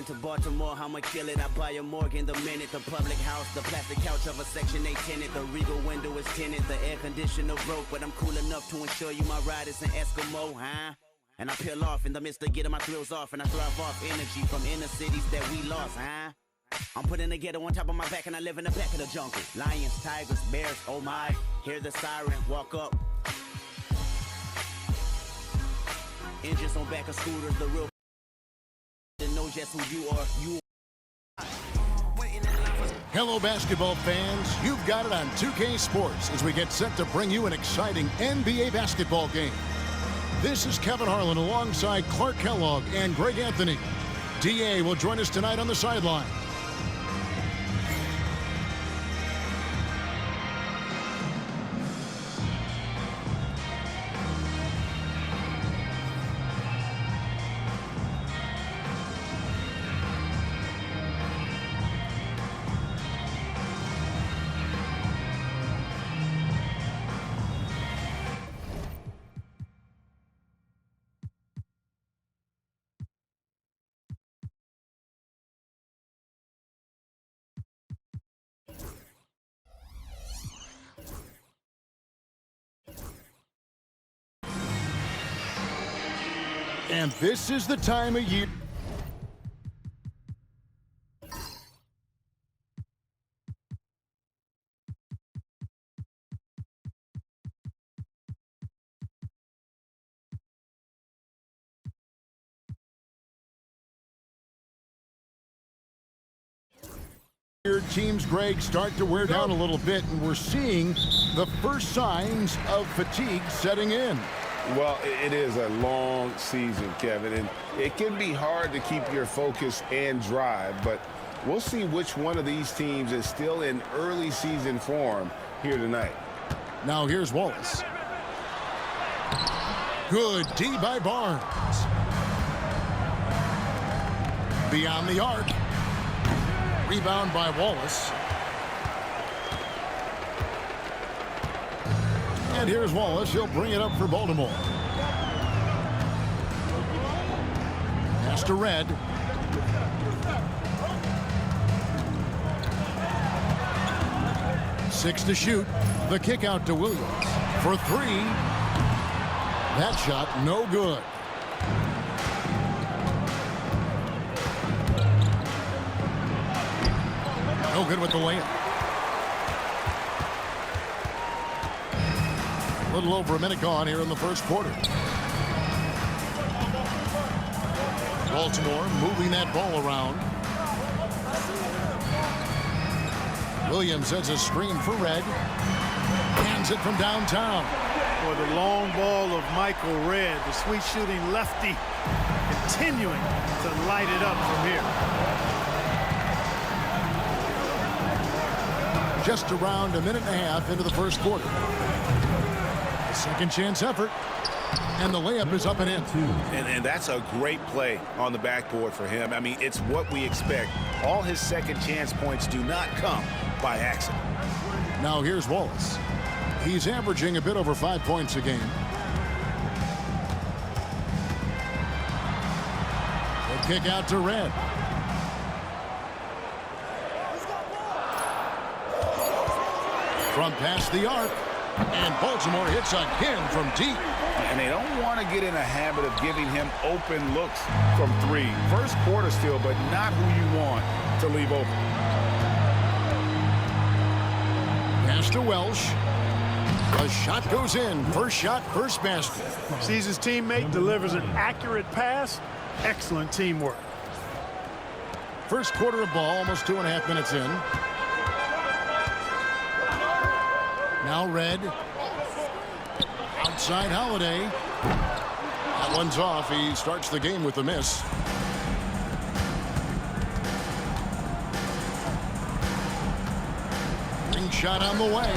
to Baltimore, I'ma kill it. I buy a morgue the minute. The public house, the plastic couch of a Section 8 tenant. The Regal window is tinted. The air conditioner broke, but I'm cool enough to ensure you my ride is an Eskimo, huh? And I peel off in the midst of getting my thrills off, and I thrive off energy from inner cities that we lost, huh? I'm putting the ghetto on top of my back, and I live in the back of the jungle. Lions, tigers, bears, oh my. Hear the siren, walk up. Engines on back of scooters, the real know just who you are. You. Hello, basketball fans. You've got it on 2K Sports as we get set to bring you an exciting NBA basketball game. This is Kevin Harlan alongside Clark Kellogg and Greg Anthony. DA will join us tonight on the sideline. And this is the time of year. Teams, Greg, start to wear down a little bit, and we're seeing the first signs of fatigue setting in. Well, it is a long season, Kevin, and it can be hard to keep your focus and drive, but we'll see which one of these teams is still in early season form here tonight. Now here's Wallace. Good D by Barnes. Beyond the arc. Rebound by Wallace. And here's Wallace. He'll bring it up for Baltimore. Pass to Red. Six to shoot. The kick out to Williams. For three. That shot no good. No good with the layup. A little over a minute gone here in the first quarter. Baltimore moving that ball around. Williams sends a screen for Red. Hands it from downtown. For the long ball of Michael Red, the sweet shooting lefty, continuing to light it up from here. Just around a minute and a half into the first quarter. A second chance effort. And the layup is up and in. And that's a great play on the backboard for him. I mean, it's what we expect. All his second chance points do not come by accident. Now here's Wallace. He's averaging a bit over 5 points a game. The kick out to Red. From past the arc. And Baltimore hits again from deep. And they don't want to get in a habit of giving him open looks from three. First quarter still, but not who you want to leave open. Pass to Welsh. A shot goes in. First shot, first basket. Sees his teammate, delivers an accurate pass. Excellent teamwork. First quarter of ball, almost 2.5 minutes in. Now Red. Outside Holiday. That one's off. He starts the game with a miss. Ring shot on the way.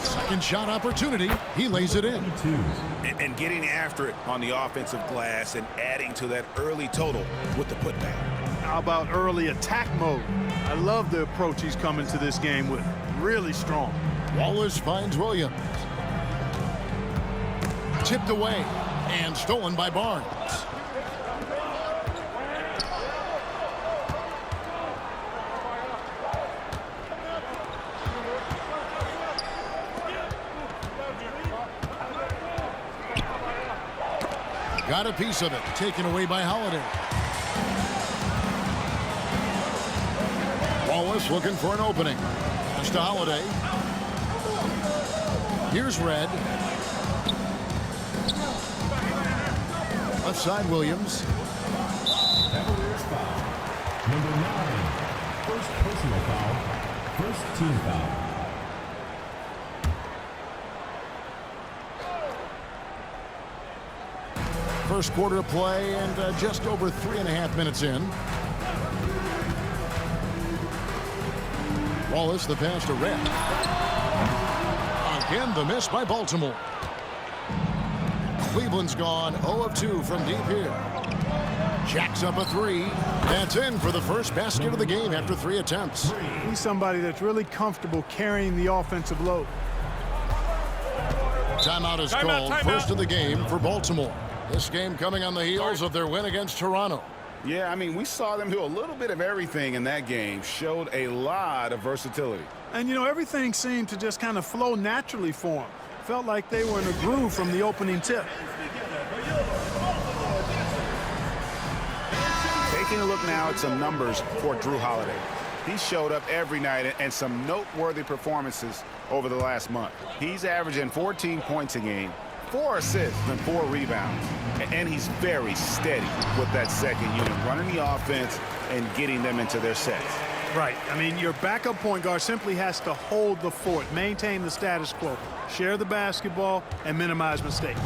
Second shot opportunity. He lays it in. And getting after it on the offensive glass and adding to that early total with the putback. How about early attack mode? I love the approach he's coming to this game with. Really strong. Wallace finds Williams. Tipped away and stolen by Barnes. Got a piece of it. Taken away by Holiday. Wallace looking for an opening. Pass to Holiday. Here's Red. Left side, Williams. Cavaliers foul. Number 9. First personal foul. First team foul. First quarter play and just over 3.5 minutes in. Wallace, the pass to Red. Again, the miss by Baltimore. Cleveland's gone 0 of 2 from deep here. Jacks up a 3. That's in for the first basket of the game after 3 attempts. He's somebody that's really comfortable carrying the offensive load. Timeout is called. First of the game for Baltimore. This game coming on the heels of their win against Toronto. Yeah, I mean, we saw them do a little bit of everything in that game. Showed a lot of versatility. And, you know, everything seemed to just kind of flow naturally for them. Felt like they were in a groove from the opening tip. Taking a look now at some numbers for Jrue Holiday. He showed up every night and some noteworthy performances over the last month. He's averaging 14 points a game, 4 assists and 4 rebounds. And he's very steady with that second unit, running the offense and getting them into their sets. Right. I mean, your backup point guard simply has to hold the fort, maintain the status quo, share the basketball, and minimize mistakes.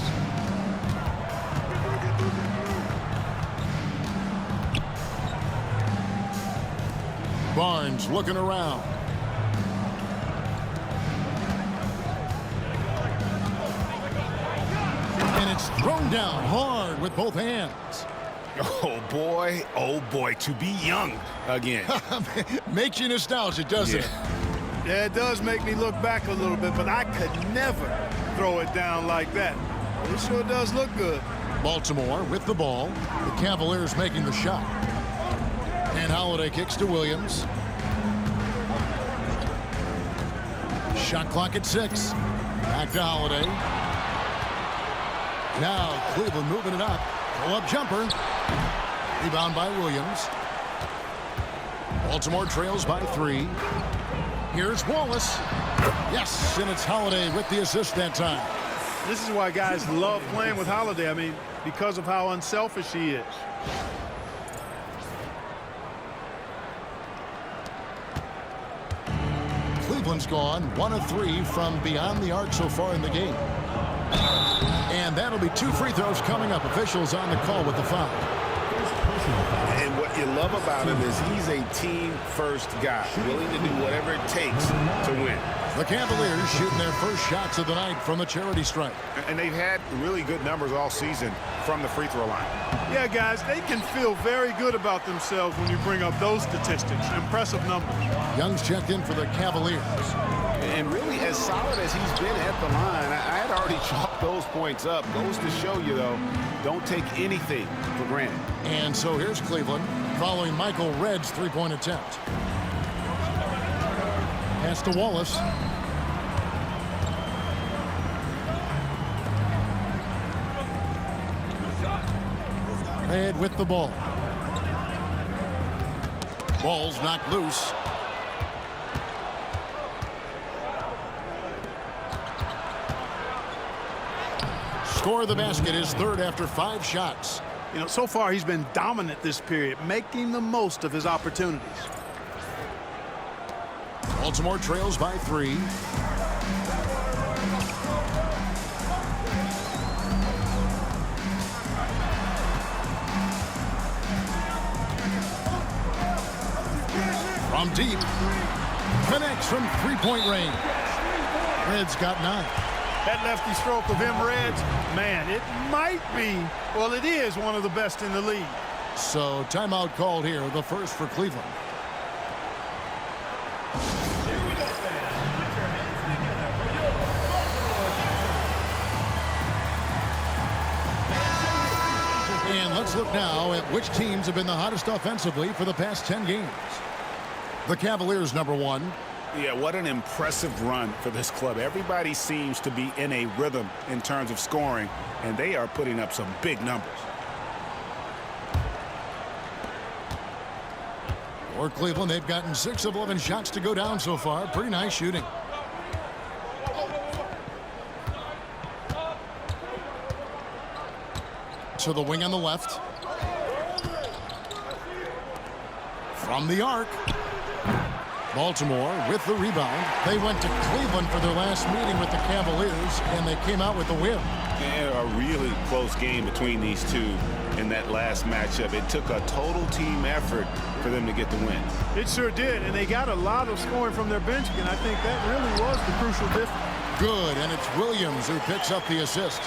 Barnes looking around. And it's thrown down hard with both hands. Oh boy, to be young again. Makes you nostalgic, doesn't it? Yeah, it does make me look back a little bit, but I could never throw it down like that. It sure does look good. Baltimore with the ball. The Cavaliers making the shot. And Holiday kicks to Williams. Shot clock at 6. Back to Holiday. Now Cleveland moving it up. Pull-up jumper. Rebound by Williams. Baltimore trails by 3. Here's Wallace. Yes, and it's Holiday with the assist that time. This is why guys love playing with Holiday. I mean, because of how unselfish he is. Cleveland's gone 1 of 3 from beyond the arc so far in the game. And that'll be 2 free throws coming up. Officials on the call with the foul. And what you love about him is he's a team-first guy, willing to do whatever it takes to win. The Cavaliers shooting their first shots of the night from a charity stripe. And they've had really good numbers all season from the free throw line. Yeah, guys, they can feel very good about themselves when you bring up those statistics. Impressive numbers. Young's checked in for the Cavaliers. And really, as solid as he's been at the line, I had already chalked those points up. Goes to show you, though, don't take anything for granted. And so here's Cleveland following Michael Red's three-point attempt. Pass to Wallace. Red with the ball. Ball's knocked loose. Score of the basket is third after 5 shots. You know, so far he's been dominant this period, making the most of his opportunities. Baltimore trails by 3. From deep. Connects from three-point range. Red's got 9. That lefty stroke of him, Reds, man, it might be, well, it is one of the best in the league. So timeout called here, the first for Cleveland. And let's look now at which teams have been the hottest offensively for the past 10 games. The Cavaliers, number 1. Yeah, what an impressive run for this club. Everybody seems to be in a rhythm in terms of scoring, and they are putting up some big numbers. For Cleveland, they've gotten 6 of 11 shots to go down so far. Pretty nice shooting. To the wing on the left. From the arc. Baltimore with the rebound. They went to Cleveland for their last meeting with the Cavaliers, and they came out with the win. And a really close game between these two in that last matchup. It took a total team effort for them to get the win. It sure did, and they got a lot of scoring from their bench, and I think that really was the crucial difference. Good, and it's Williams who picks up the assist.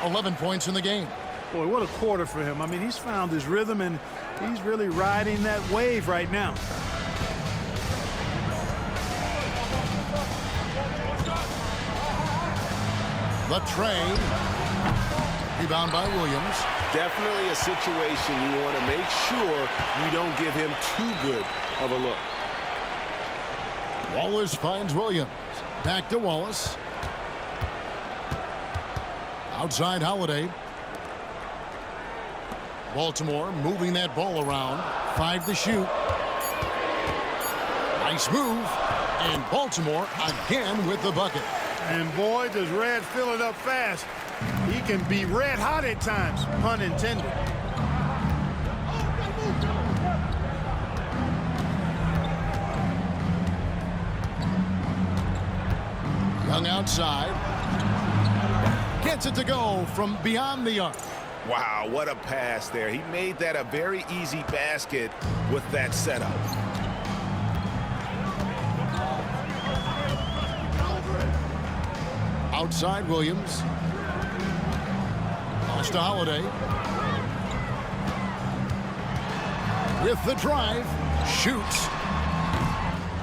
11 points in the game. Boy, what a quarter for him. I mean, he's found his rhythm, and he's really riding that wave right now. The trade. Rebound by Williams. Definitely a situation you want to make sure you don't give him too good of a look. Wallace finds Williams. Back to Wallace. Outside Holiday. Baltimore moving that ball around. 5 to shoot. Nice move. And Baltimore again with the bucket. And boy, does Red fill it up fast. He can be red hot at times, pun intended. Young outside. Gets it to go from beyond the arc. Wow, what a pass there. He made that a very easy basket with that setup. Outside Williams. Lost to Holiday. With the drive. Shoots.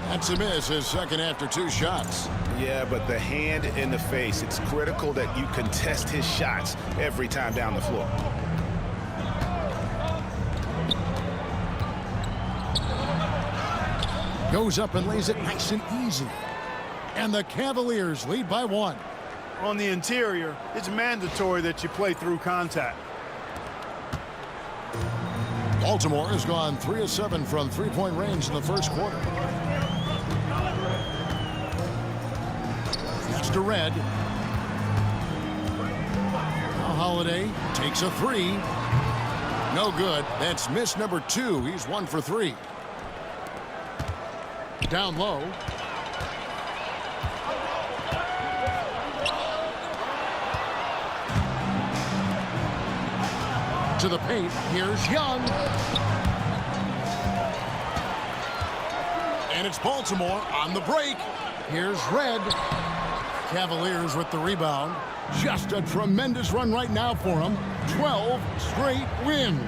That's a miss, his second after 2 shots. Yeah, but the hand in the face, it's critical that you contest his shots every time down the floor. Goes up and lays it nice and easy. And the Cavaliers lead by 1. On the interior, it's mandatory that you play through contact. Baltimore has gone 3 of 7 from 3-point range in the first quarter. That's to Red. Now Holiday takes a 3. No good. That's miss number 2. He's 1 for 3. Down low. To the paint. Here's Young. And it's Baltimore on the break. Here's Red. Cavaliers with the rebound. Just a tremendous run right now for them. 12 straight wins.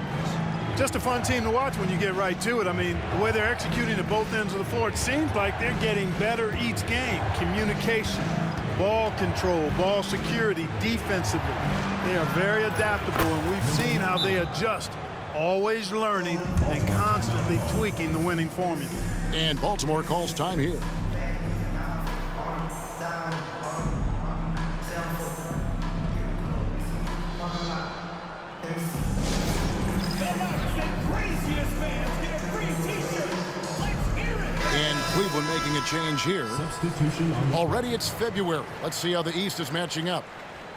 Just a fun team to watch when you get right to it. I mean, the way they're executing at both ends of the floor, it seems like they're getting better each game. Communication, ball control, ball security, defensively. They are very adaptable, and we've seen how they adjust, always learning and constantly tweaking the winning formula. And Baltimore calls time here. And Cleveland making a change here. Substitution on the Already it's February. Let's see how the East is matching up.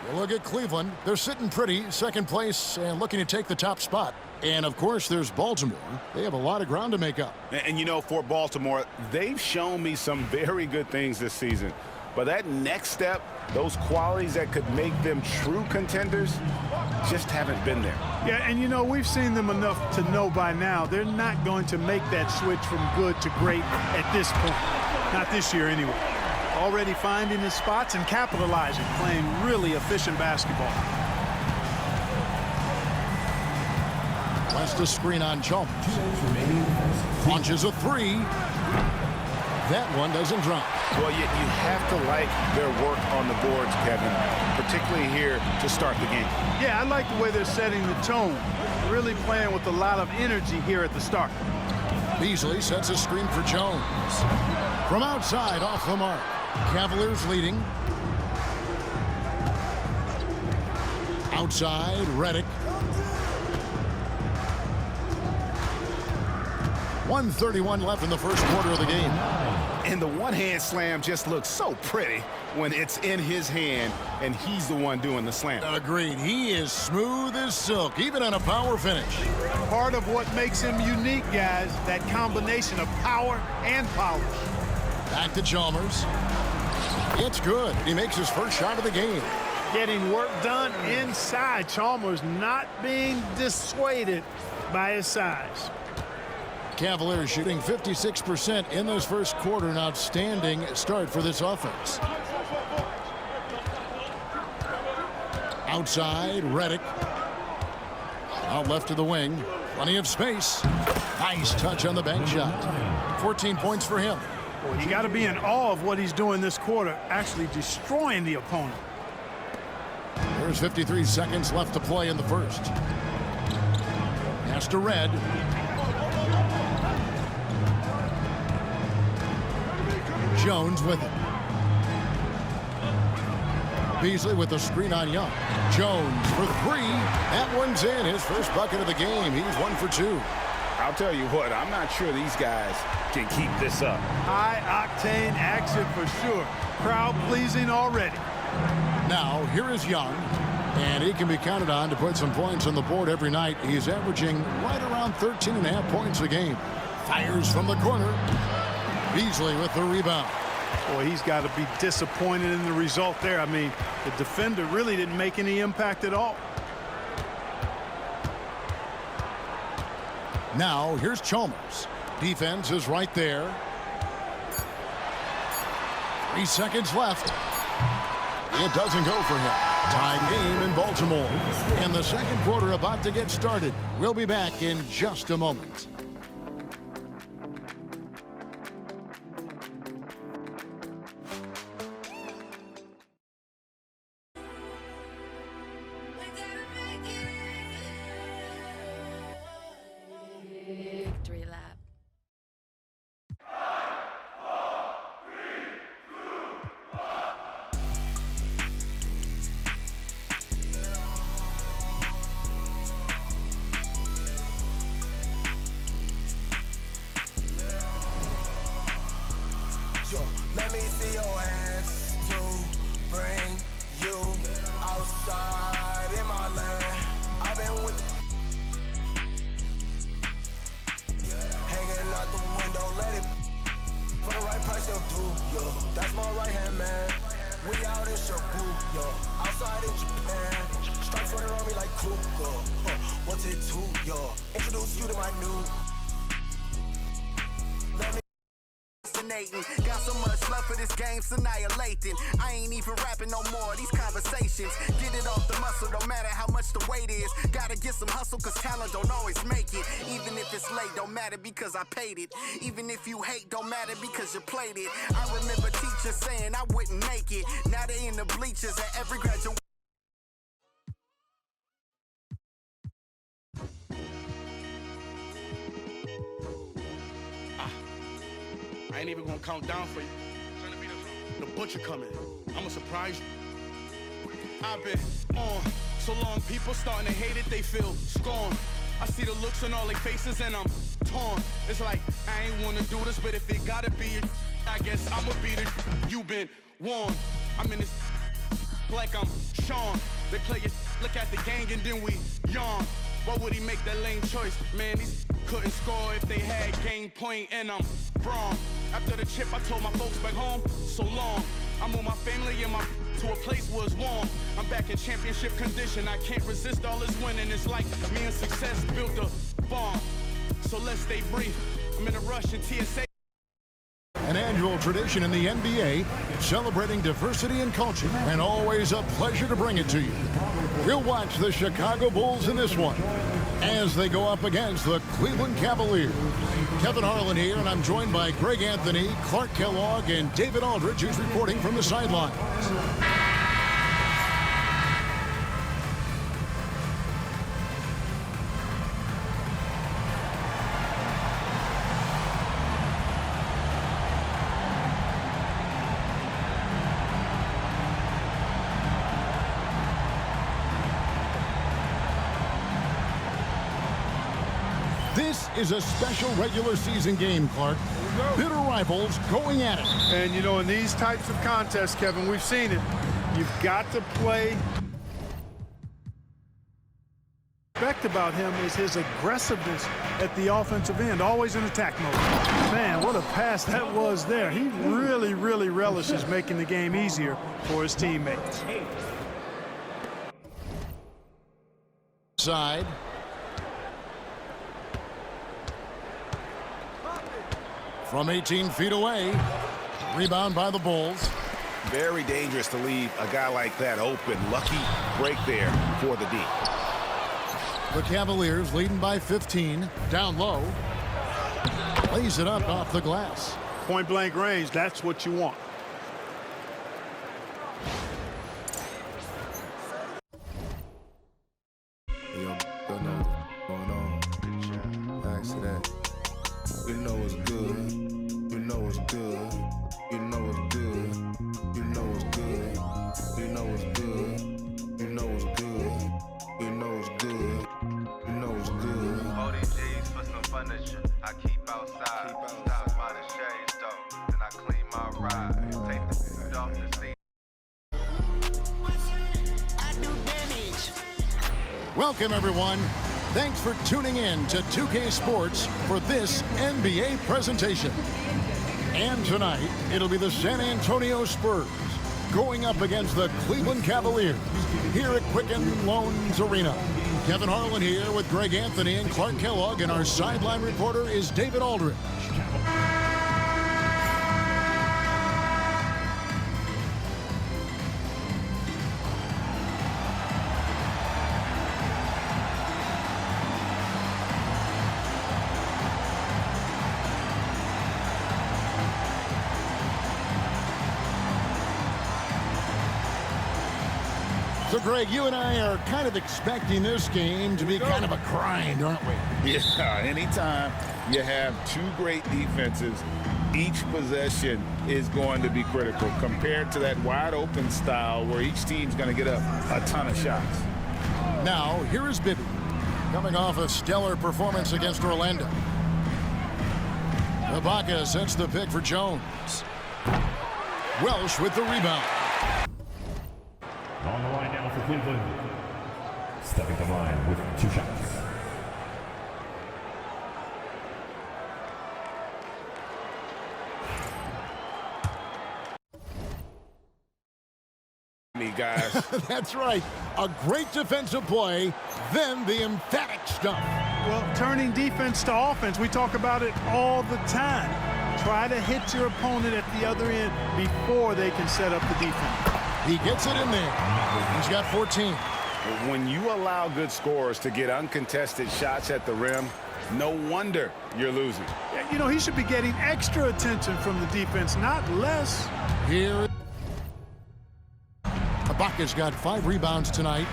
We'll look at Cleveland. They're sitting pretty, second place, and looking to take the top spot. And, of course, there's Baltimore. They have a lot of ground to make up. And you know, for Baltimore, they've shown me some very good things this season. But that next step, those qualities that could make them true contenders, just haven't been there. Yeah, and you know, we've seen them enough to know by now they're not going to make that switch from good to great at this point. Not this year anyway. Already finding his spots and capitalizing, playing really efficient basketball. West a screen on Jones. Launches a 3. That one doesn't drop. Well, you have to like their work on the boards, Kevin, particularly here to start the game. Yeah, I like the way they're setting the tone. Really playing with a lot of energy here at the start. Beasley sets a screen for Jones. From outside, off the mark. Cavaliers leading. Outside, Redick. 1:31 left in the first quarter of the game. And the one-hand slam just looks so pretty when it's in his hand and he's the one doing the slam. Agreed. He is smooth as silk, even on a power finish. Part of what makes him unique, guys, that combination of power and polish. Back to Chalmers. It's good. He makes his first shot of the game. Getting work done inside. Chalmers not being dissuaded by his size. Cavaliers shooting 56% in this first quarter. An outstanding start for this offense. Outside, Redick. Out left to the wing. Plenty of space. Nice touch on the bank shot. 14 points for him. You got to be in awe of what he's doing this quarter, actually destroying the opponent. There's 53 seconds left to play in the first. Pass to Red. Jones with it. Beasley with the screen on Young. Jones for three. That one's in. His first bucket of the game. He's 1 for 2. I'll tell you what, I'm not sure these guys can keep this up. High-octane action for sure. Crowd-pleasing already. Now, here is Young. And he can be counted on to put some points on the board every night. He's averaging right around 13.5 points a game. Fires from the corner. Beasley with the rebound. Boy, he's got to be disappointed in the result there. I mean, the defender really didn't make any impact at all. Now, here's Chalmers. Defense is right there. 3 seconds left. It doesn't go for him. Tie game in Baltimore. And the second quarter about to get started. We'll be back in just a moment. Victory lap. Let me see your hands to bring you outside in my land. I've been with hanging out the window, let it for the right price they'll do, yo. That's my right hand man. We out in Shibuya, yo. Outside in Japan. Stripes running around me like Kruger. What's it to, yo? Introduce you to my new. Got so much love for this game's annihilating. I ain't even rapping no more. These conversations get it off the muscle, no matter how much the weight is. Gotta get some hustle, cause talent don't always make it. Even if it's late, don't matter because I paid it. Even if you hate, don't matter because you played it. I remember teachers saying I wouldn't make it. Now they in the bleachers at every graduation. I ain't even gonna count down for you. The butcher coming. I'ma surprise you. I've been on so long, people starting to hate it, they feel scorn. I see the looks on all their faces and I'm torn. It's like, I ain't wanna do this, but if it gotta be it, I guess I'ma beat it. You been warned. I'm in this like I'm Sean. They play it, look at the gang and then we yawn. Why would he make that lame choice? Man, these couldn't score if they had game point and I'm wrong. After the chip, I told my folks back home, so long. I moved my family and my to a place where it's warm. I'm back in championship condition. I can't resist all this winning. It's like me and success built a farm. So let's stay brief. I'm in a rush in TSA. An annual tradition in the NBA, celebrating diversity and culture, and always a pleasure to bring it to you. We'll watch the Chicago Bulls in this one as they go up against the Cleveland Cavaliers. Kevin Harlan here, and I'm joined by Greg Anthony, Clark Kellogg, and David Aldridge, who's reporting from the sidelines. This is a special regular season game, Clark. Bitter rivals going at it. And, you know, in these types of contests, Kevin, we've seen it. You've got to play. Respect about him is his aggressiveness at the offensive end, always in attack mode. Man, what a pass that was there. He really, really relishes making the game easier for his teammates. Side. From 18 feet away. Rebound by the Bulls. Very dangerous to leave a guy like that open. Lucky break there for the D. The Cavaliers leading by 15. Down low. Lays it up off the glass. Point blank range, that's what you want. Yo, going on. Thanks to that. We know it's good. You know it's good. You know it's good. You know it's good. You know it's good. You know it's good. You know it's good. You know it's good. ODGs for some furniture. I keep outside. Stop by the shade store. Then I clean my ride. Take the food off the seat. Welcome, everyone. Thanks for tuning in to 2K Sports for this NBA presentation. And tonight, it'll be the San Antonio Spurs going up against the Cleveland Cavaliers here at Quicken Loans Arena. Kevin Harlan here with Greg Anthony and Clark Kellogg, and our sideline reporter is David Aldridge. So, Greg, you and I are kind of expecting this game to be kind of a grind, aren't we? Yeah, anytime you have two great defenses, each possession is going to be critical compared to that wide-open style where each team's going to get a ton of shots. Now, here is Bibby, coming off a stellar performance against Orlando. Ibaka sets the pick for Jones. Welsh with the rebound. On the line now for Cleveland. Stepping to the line with 2 shots. Me, guys. That's right. A great defensive play, then the emphatic stuff. Well, turning defense to offense, we talk about it all the time. Try to hit your opponent at the other end before they can set up the defense. He gets it in there. He's got 14. When you allow good scorers to get uncontested shots at the rim, no wonder you're losing. You know, he should be getting extra attention from the defense, not less. Here, Ibaka's got 5 rebounds tonight.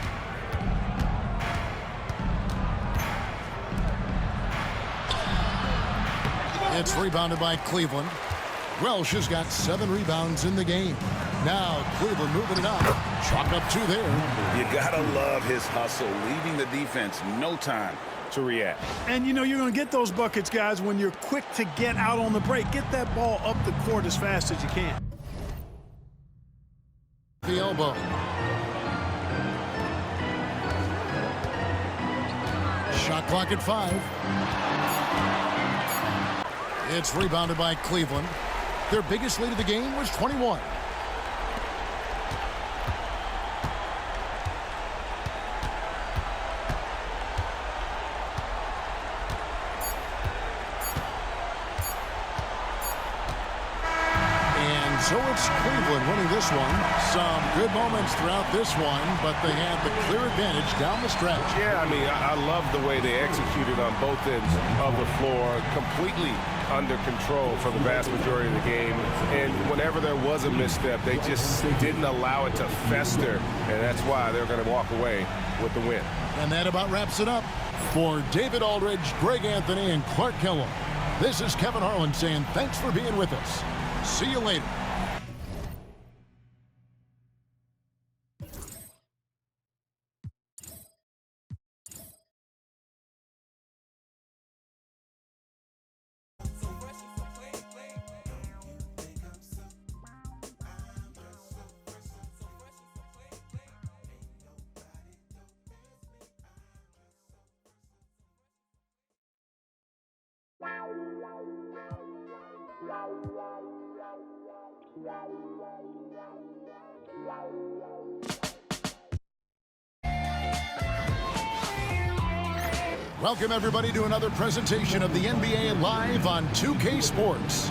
It's rebounded by Cleveland. Welsh has got 7 rebounds in the game. Now Cleveland moving it up. Chalk up 2 there. You gotta love his hustle, leaving the defense no time to react. And you know you're going to get those buckets, guys, when you're quick to get out on the break. Get that ball up the court as fast as you can. The elbow. Shot clock at 5. It's rebounded by Cleveland. Their biggest lead of the game was 21. So it's Cleveland winning this one. Some good moments throughout this one, but they had the clear advantage down the stretch. Yeah, I mean, I love the way they executed on both ends of the floor, completely under control for the vast majority of the game. And whenever there was a misstep, they just didn't allow it to fester, and that's why they're going to walk away with the win. And that about wraps it up. For David Aldridge, Greg Anthony, and Clark Kellogg, this is Kevin Harlan saying thanks for being with us. See you later. Welcome, everybody, to another presentation of the NBA live on 2K Sports.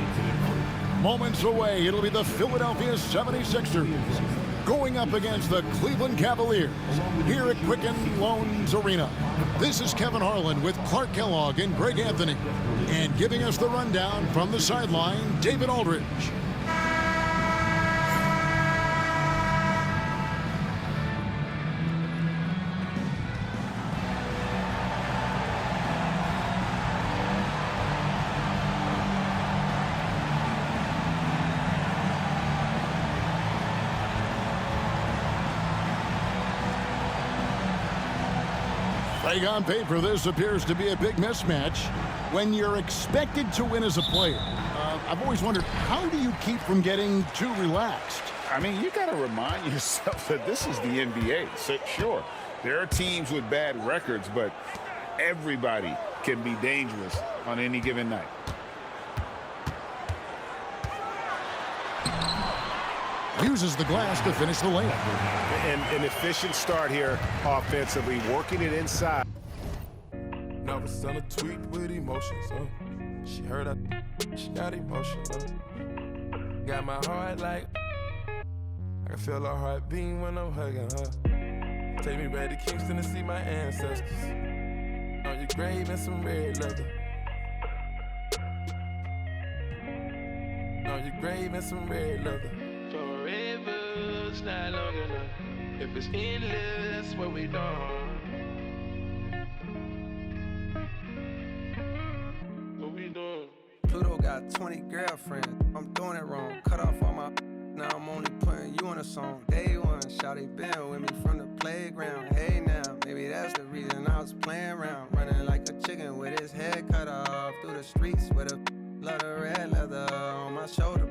Moments away, it'll be the Philadelphia 76ers going up against the Cleveland Cavaliers here at Quicken Loans Arena. This is Kevin Harlan with Clark Kellogg and Greg Anthony. And giving us the rundown from the sideline, David Aldridge. Like on paper, this appears to be a big mismatch. When you're expected to win as a player, I've always wondered, how do you keep from getting too relaxed? I mean, you got to remind yourself that this is the NBA. So, sure, there are teams with bad records, but everybody can be dangerous on any given night. Uses the glass to finish the layup. An efficient start here offensively, working it inside. Never sent a tweet with emotions, She heard she got emotion, Got my heart like, I can feel her heart beating when I'm hugging her. Take me back to Kingston to see my ancestors. On your grave and some red leather. On your grave and some red leather. Forever's not long enough. If it's endless, what we done? What we doing? Pluto got 20 girlfriends. I'm doing it wrong. Cut off all my. Now I'm only putting you on a song. Day one, shawty been with me from the playground. Hey now, maybe that's the reason I was playing around. Running like a chicken with his head cut off. Through the streets with a lot of red leather on my shoulder.